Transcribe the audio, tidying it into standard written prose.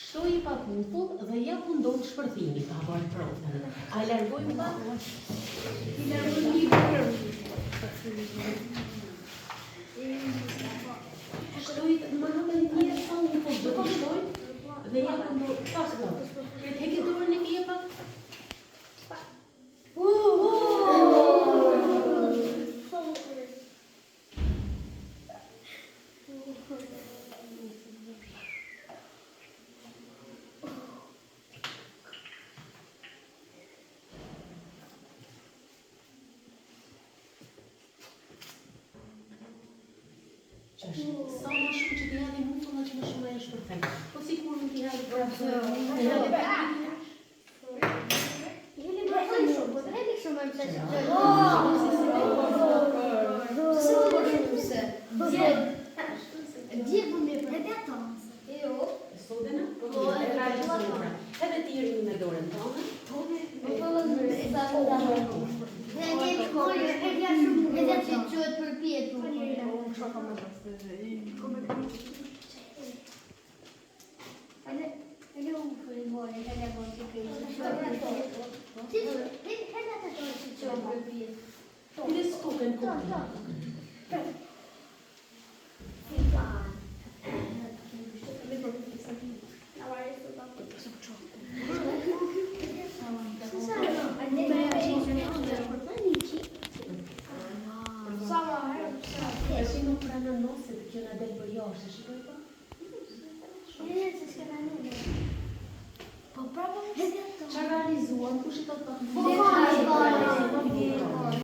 Shtoj pa putull dhe ja fundon shpërthimi, ka bërë profën. A largojmë pa? I largojmë një bërë. Shtoj, më hapën një pa putull dhe të shtoj dhe ja fundon pasë. Këtë heke dorën e kje pak? Sa më shumë që t'i hadhi mutulla që më shumë e shpërthen. Po si kur më t'i hadhi për aftë? Jeli më shumë, po të redi shumë e më që Dje për me për edhe ato. Jo. Sodena? Edhe ti rini me dorën tonë. Dhe njeri kërë e përja shumë edhe që qëtë për pjetu. Edhe unë për i bojë, edhe bojë që kërë. Edhe atë të që qëtë për pjetu. Edhe s'koken kokën. E shimo pranë nosit që na del për jashtë, shikoj pa? Po prapë edhe ato. Qa realizuan, kush i thot pa?